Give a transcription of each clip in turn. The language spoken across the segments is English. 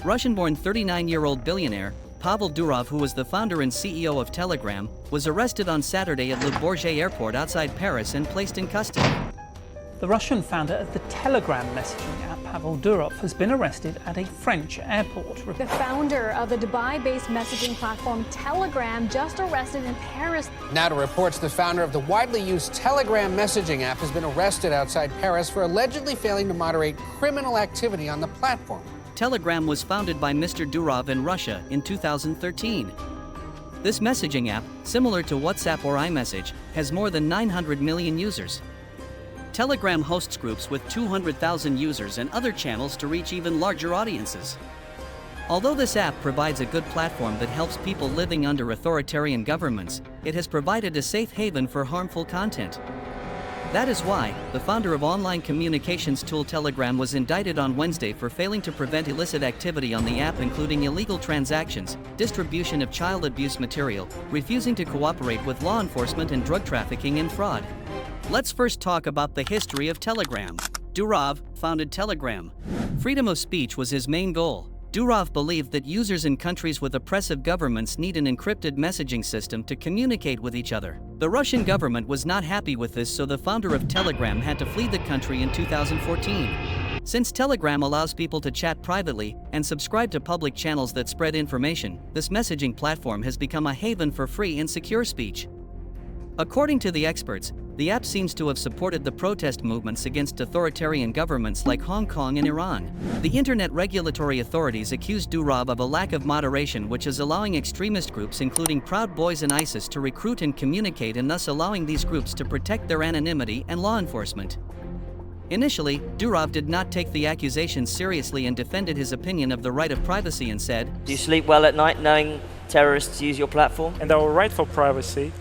Russian-born 39-year-old billionaire, Pavel Durov, who was the founder and CEO of Telegram, was arrested on Saturday at Le Bourget airport outside Paris and placed in custody. The Russian founder of the Telegram messaging app, Pavel Durov, has been arrested at a French airport. The founder of the Dubai-based messaging platform Telegram just arrested in Paris. NATO reports the founder of the widely used Telegram messaging app has been arrested outside Paris for allegedly failing to moderate criminal activity on the platform. Telegram was founded by Mr. Durov in Russia in 2013. This messaging app, similar to WhatsApp or iMessage, has more than 900 million users. Telegram hosts groups with 200,000 users and other channels to reach even larger audiences. Although this app provides a good platform that helps people living under authoritarian governments, it has provided a safe haven for harmful content. That is why, the founder of online communications tool Telegram was indicted on Wednesday for failing to prevent illicit activity on the app, including illegal transactions, distribution of child abuse material, refusing to cooperate with law enforcement, and drug trafficking and fraud. Let's first talk about the history of Telegram. Durov founded Telegram. Freedom of speech was his main goal. Durov believed that users in countries with oppressive governments need an encrypted messaging system to communicate with each other. The Russian government was not happy with this, so the founder of Telegram had to flee the country in 2014. Since Telegram allows people to chat privately and subscribe to public channels that spread information, this messaging platform has become a haven for free and secure speech. According to the experts, the app seems to have supported the protest movements against authoritarian governments like Hong Kong and Iran. The internet regulatory authorities accused Durov of a lack of moderation, which is allowing extremist groups including Proud Boys and ISIS to recruit and communicate, and thus allowing these groups to protect their anonymity and law enforcement. Initially, Durov did not take the accusations seriously and defended his opinion of the right of privacy and said, "Do you sleep well at night knowing terrorists use your platform?" And our right for privacy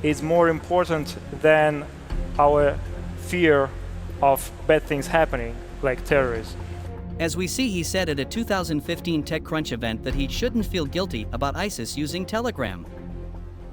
is more important than our fear of bad things happening, like terrorism. As we see, he said at a 2015 TechCrunch event that he shouldn't feel guilty about ISIS using Telegram.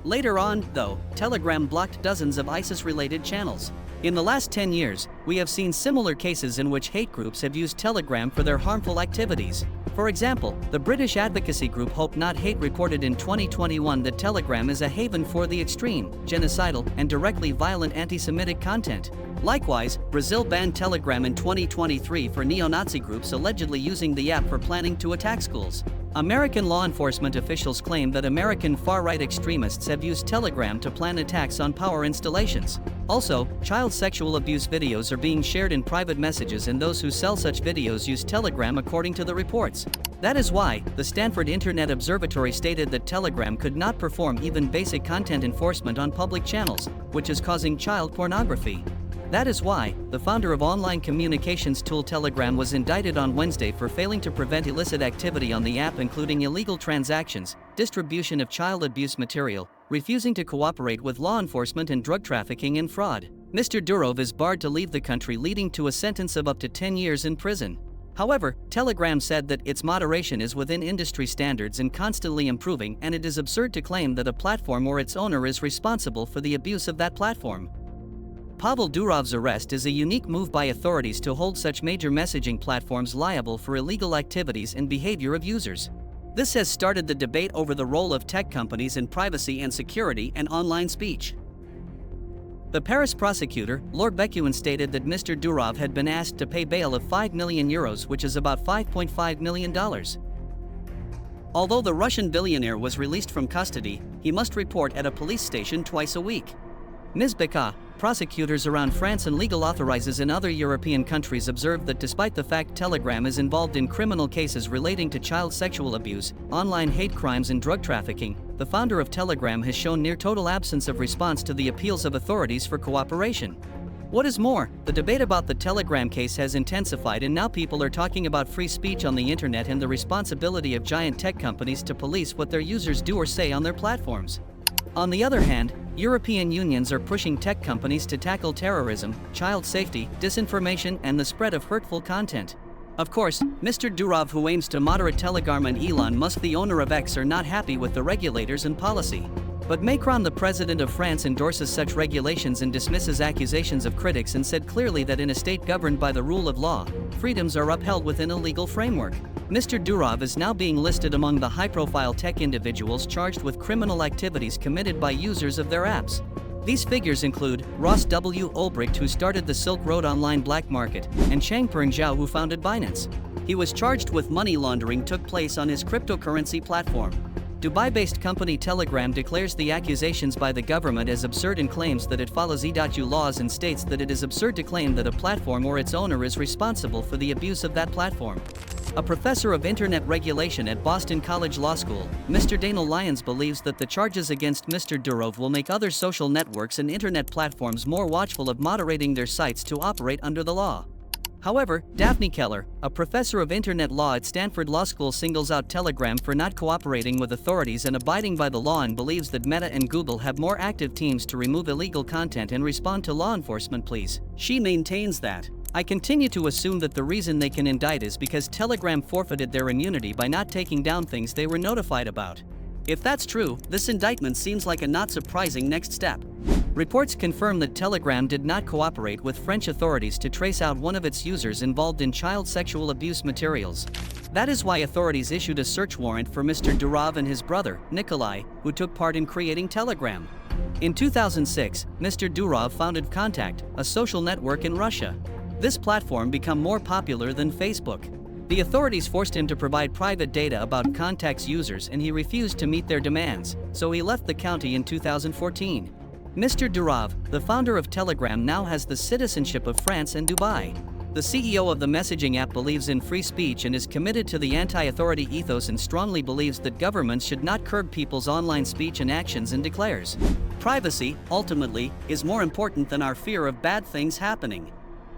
Later on, though, Telegram blocked dozens of ISIS-related channels. In the last 10 years, we have seen similar cases in which hate groups have used Telegram for their harmful activities. For example, the British advocacy group Hope Not Hate reported in 2021 that Telegram is a haven for the extreme, genocidal, and directly violent anti-Semitic content. Likewise, Brazil banned Telegram in 2023 for neo-Nazi groups allegedly using the app for planning to attack schools. American law enforcement officials claim that American far-right extremists have used Telegram to plan attacks on power installations. Also, child sexual abuse videos are being shared in private messages, and those who sell such videos use Telegram, according to the reports. That is why, the Stanford Internet Observatory stated that Telegram could not perform even basic content enforcement on public channels, which is causing child pornography. That is why, the founder of online communications tool Telegram was indicted on Wednesday for failing to prevent illicit activity on the app, including illegal transactions, distribution of child abuse material, refusing to cooperate with law enforcement, and drug trafficking and fraud. Mr. Durov is barred to leave the country, leading to a sentence of up to 10 years in prison. However, Telegram said that its moderation is within industry standards and constantly improving, and it is absurd to claim that a platform or its owner is responsible for the abuse of that platform. Pavel Durov's arrest is a unique move by authorities to hold such major messaging platforms liable for illegal activities and behavior of users. This has started the debate over the role of tech companies in privacy and security and online speech. The Paris prosecutor, Laure Becuin, stated that Mr. Durov had been asked to pay bail of €5 million, which is about $5.5 million. Although the Russian billionaire was released from custody, he must report at a police station twice a week. Ms. Becca, prosecutors around France and legal authorities in other European countries observed that despite the fact Telegram is involved in criminal cases relating to child sexual abuse, online hate crimes, and drug trafficking, the founder of Telegram has shown near total absence of response to the appeals of authorities for cooperation. What is more, the debate about the Telegram case has intensified, and now people are talking about free speech on the internet and the responsibility of giant tech companies to police what their users do or say on their platforms. On the other hand, European unions are pushing tech companies to tackle terrorism, child safety, disinformation, and the spread of hurtful content. Of course, Mr. Durov, who aims to moderate Telegram, and Elon Musk, the owner of X, are not happy with the regulators and policy. But Macron, the president of France, endorses such regulations and dismisses accusations of critics, and said clearly that in a state governed by the rule of law, freedoms are upheld within a legal framework. Mr. Durov is now being listed among the high-profile tech individuals charged with criminal activities committed by users of their apps. These figures include Ross W. Ulbricht, who started the Silk Road online black market, and Changpeng Zhao, who founded Binance. He was charged with money laundering took place on his cryptocurrency platform. Dubai-based company Telegram declares the accusations by the government as absurd and claims that it follows EU laws and states that it is absurd to claim that a platform or its owner is responsible for the abuse of that platform. A professor of internet regulation at Boston College Law School, Mr. Daniel Lyons, believes that the charges against Mr. Durov will make other social networks and internet platforms more watchful of moderating their sites to operate under the law. However, Daphne Keller, a professor of internet law at Stanford Law School, singles out Telegram for not cooperating with authorities and abiding by the law, and believes that Meta and Google have more active teams to remove illegal content and respond to law enforcement pleas. She maintains that, "I continue to assume that the reason they can indict is because Telegram forfeited their immunity by not taking down things they were notified about. If that's true, this indictment seems like a not surprising next step." Reports confirm that Telegram did not cooperate with French authorities to trace out one of its users involved in child sexual abuse materials. That is why authorities issued a search warrant for Mr. Durov and his brother, Nikolai, who took part in creating Telegram. In 2006, Mr. Durov founded Contact, a social network in Russia. This platform became more popular than Facebook. The authorities forced him to provide private data about Contact's users, and he refused to meet their demands, so he left the county in 2014. Mr. Durov, the founder of Telegram, now has the citizenship of France and Dubai. The CEO of the messaging app believes in free speech and is committed to the anti-authority ethos and strongly believes that governments should not curb people's online speech and actions, and declares, "Privacy, ultimately, is more important than our fear of bad things happening."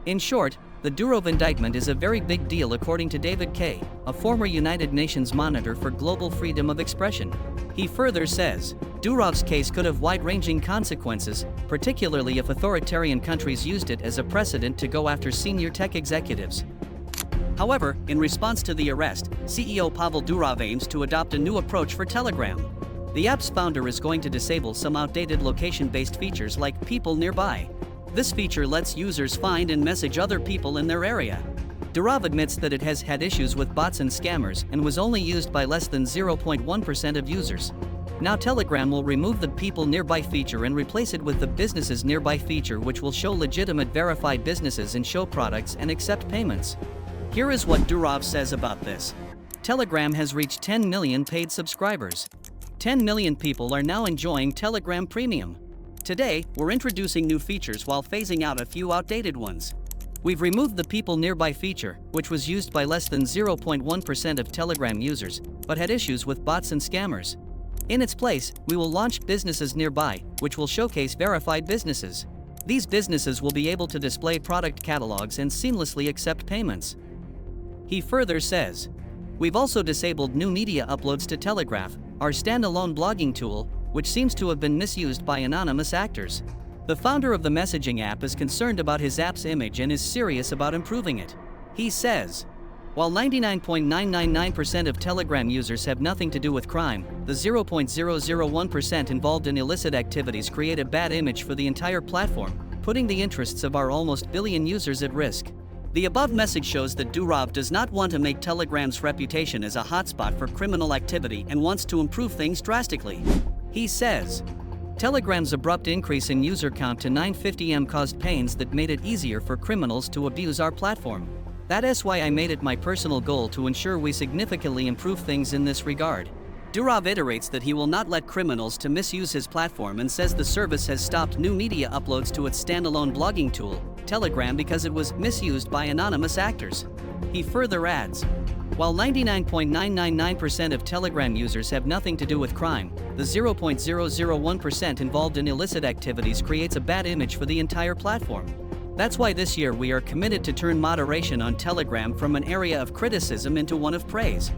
In short, the Durov indictment is a very big deal, according to David Kay, a former United Nations monitor for global freedom of expression. He further says, Durov's case could have wide-ranging consequences, particularly if authoritarian countries used it as a precedent to go after senior tech executives. However, in response to the arrest, CEO Pavel Durov aims to adopt a new approach for Telegram. The app's founder is going to disable some outdated location-based features like People Nearby. This feature lets users find and message other people in their area. Durov admits that it has had issues with bots and scammers and was only used by less than 0.1% of users. Now Telegram will remove the People Nearby feature and replace it with the Businesses Nearby feature, which will show legitimate verified businesses and show products and accept payments. Here is what Durov says about this. Telegram has reached 10 million paid subscribers. 10 million people are now enjoying Telegram Premium. Today, we're introducing new features while phasing out a few outdated ones. We've removed the People Nearby feature, which was used by less than 0.1% of Telegram users, but had issues with bots and scammers. In its place, we will launch Businesses Nearby, which will showcase verified businesses. These businesses will be able to display product catalogs and seamlessly accept payments. He further says, "We've also disabled new media uploads to Telegraph, our standalone blogging tool, which seems to have been misused by anonymous actors." The founder of the messaging app is concerned about his app's image and is serious about improving it. He says, "While 99.999% of Telegram users have nothing to do with crime, the 0.001% involved in illicit activities create a bad image for the entire platform, putting the interests of our almost billion users at risk." The above message shows that Durov does not want to make Telegram's reputation as a hotspot for criminal activity and wants to improve things drastically. He says, Telegram's abrupt increase in user count to 950M caused pains that made it easier for criminals to abuse our platform. That is why I made it my personal goal to ensure we significantly improve things in this regard. Durov iterates that he will not let criminals to misuse his platform and says the service has stopped new media uploads to its standalone blogging tool, Telegram, because it was misused by anonymous actors. He further adds, "While 99.999% of Telegram users have nothing to do with crime, the 0.001% involved in illicit activities creates a bad image for the entire platform. That's why this year we are committed to turn moderation on Telegram from an area of criticism into one of praise."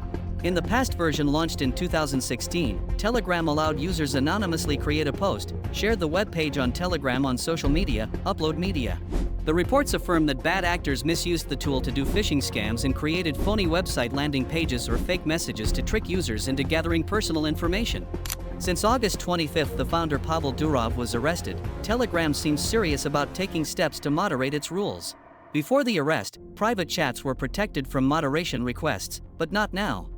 In the past version launched in 2016, Telegram allowed users anonymously create a post, share the web page on Telegram on social media, upload media. The reports affirm that bad actors misused the tool to do phishing scams and created phony website landing pages or fake messages to trick users into gathering personal information. Since August 25, the founder Pavel Durov was arrested, Telegram seems serious about taking steps to moderate its rules. Before the arrest, private chats were protected from moderation requests, but not now.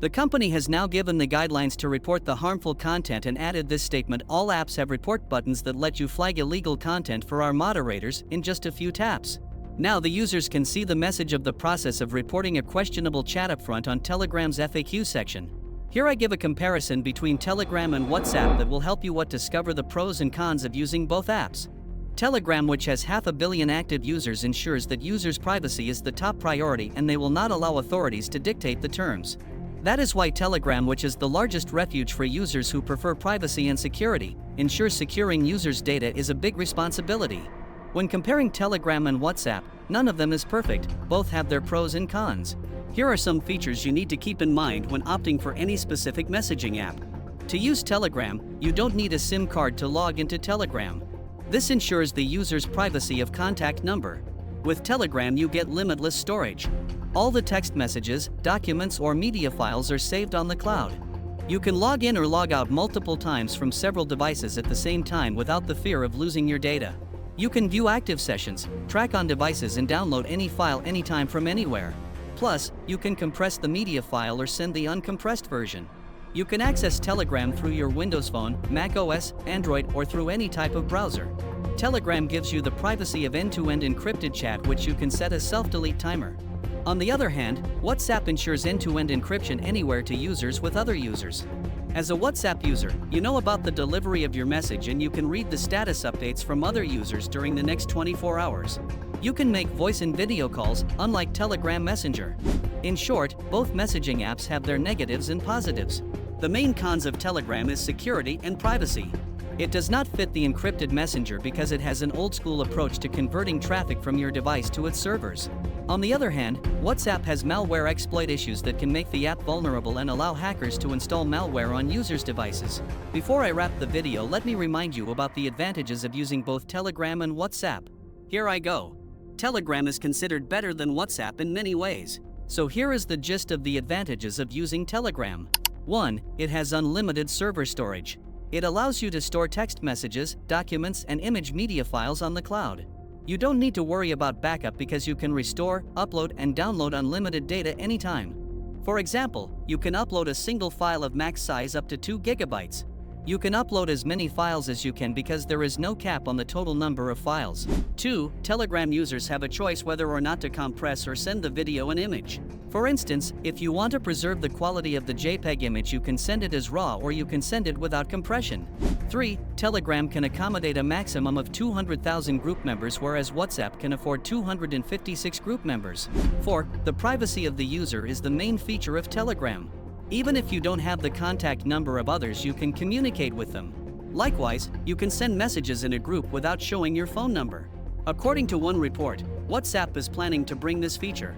The company has now given the guidelines to report the harmful content and added this statement: all apps have report buttons that let you flag illegal content for our moderators in just a few taps. Now the users can see the message of the process of reporting a questionable chat upfront on Telegram's FAQ section. Here I give a comparison between Telegram and WhatsApp that will help you discover the pros and cons of using both apps. Telegram, which has 500 million active users, ensures that users' privacy is the top priority and they will not allow authorities to dictate the terms. That is why Telegram, which is the largest refuge for users who prefer privacy and security, ensures securing users' data is a big responsibility. When comparing Telegram and WhatsApp, none of them is perfect, both have their pros and cons. Here are some features you need to keep in mind when opting for any specific messaging app. To use Telegram, you don't need a SIM card to log into Telegram. This ensures the user's privacy of contact number. With Telegram, you get limitless storage. All the text messages, documents, or media files are saved on the cloud. You can log in or log out multiple times from several devices at the same time without the fear of losing your data. You can view active sessions, track on devices, and download any file anytime from anywhere. Plus, you can compress the media file or send the uncompressed version. You can access Telegram through your Windows Phone, Mac OS, Android, or through any type of browser. Telegram gives you the privacy of end-to-end encrypted chat, which you can set a self-delete timer. On the other hand, WhatsApp ensures end-to-end encryption anywhere to users with other users. As a WhatsApp user, you know about the delivery of your message and you can read the status updates from other users during the next 24 hours. You can make voice and video calls, unlike Telegram Messenger. In short, both messaging apps have their negatives and positives. The main cons of Telegram is security and privacy. It does not fit the encrypted messenger because it has an old-school approach to converting traffic from your device to its servers. On the other hand, WhatsApp has malware exploit issues that can make the app vulnerable and allow hackers to install malware on users' devices. Before I wrap the video, let me remind you about the advantages of using both Telegram and WhatsApp. Here I go. Telegram is considered better than WhatsApp in many ways. So here is the gist of the advantages of using Telegram. 1. It has unlimited server storage. It allows you to store text messages, documents, and image media files on the cloud. You don't need to worry about backup because you can restore, upload, and download unlimited data anytime. For example, you can upload a single file of max size up to 2 gigabytes. You can upload as many files as you can because there is no cap on the total number of files. 2. Telegram users have a choice whether or not to compress or send the video and image. For instance, if you want to preserve the quality of the JPEG image, you can send it as RAW or you can send it without compression. 3. Telegram can accommodate a maximum of 200,000 group members, whereas WhatsApp can afford 256 group members. 4. The privacy of the user is the main feature of Telegram. Even if you don't have the contact number of others, you can communicate with them. Likewise, you can send messages in a group without showing your phone number. According to one report, WhatsApp is planning to bring this feature.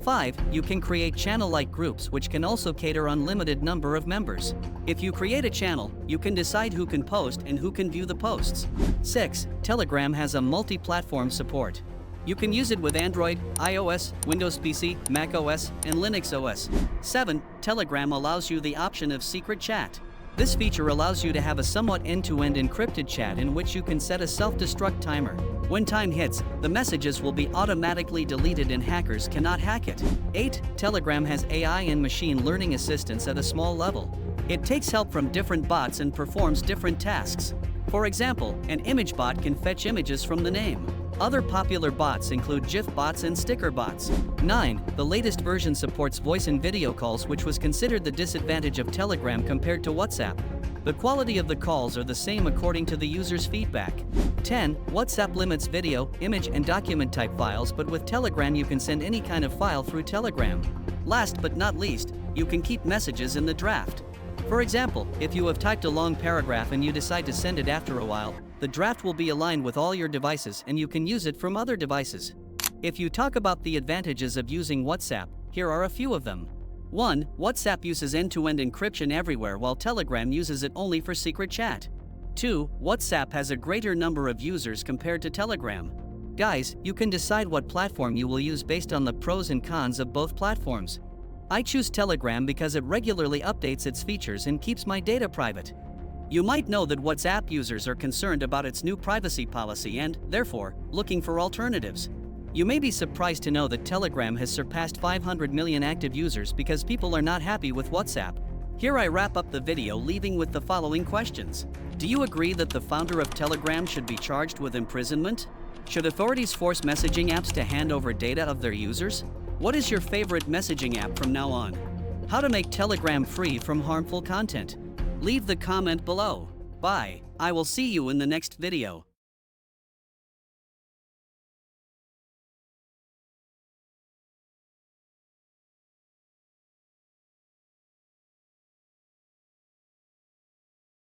5. You can create channel-like groups which can also cater unlimited number of members. If you create a channel, you can decide who can post and who can view the posts. 6. Telegram has a multi-platform support. You can use it with Android, iOS, Windows PC, Mac OS, and Linux OS. 7. Telegram allows you the option of secret chat. This feature allows you to have a somewhat end-to-end encrypted chat in which you can set a self-destruct timer. When time hits, the messages will be automatically deleted and hackers cannot hack it. 8. Telegram has AI and machine learning assistance at a small level. It takes help from different bots and performs different tasks. For example, an image bot can fetch images from the name. Other popular bots include GIF bots and sticker bots. 9. The latest version supports voice and video calls, which was considered the disadvantage of Telegram compared to WhatsApp. The quality of the calls are the same according to the user's feedback. 10. WhatsApp limits video, image, and document type files, but with Telegram you can send any kind of file through Telegram. Last but not least, you can keep messages in the draft. For example, if you have typed a long paragraph and you decide to send it after a while, the draft will be aligned with all your devices and you can use it from other devices. If you talk about the advantages of using WhatsApp, here are a few of them. 1. WhatsApp uses end-to-end encryption everywhere while Telegram uses it only for secret chat. 2. WhatsApp has a greater number of users compared to Telegram. Guys, you can decide what platform you will use based on the pros and cons of both platforms. I choose Telegram because it regularly updates its features and keeps my data private. You might know that WhatsApp users are concerned about its new privacy policy and, therefore, looking for alternatives. You may be surprised to know that Telegram has surpassed 500 million active users because people are not happy with WhatsApp. Here I wrap up the video leaving with the following questions. Do you agree that the founder of Telegram should be charged with imprisonment? Should authorities force messaging apps to hand over data of their users? What is your favorite messaging app from now on? How to make Telegram free from harmful content? Leave the comment below. Bye. I will see you in the next video.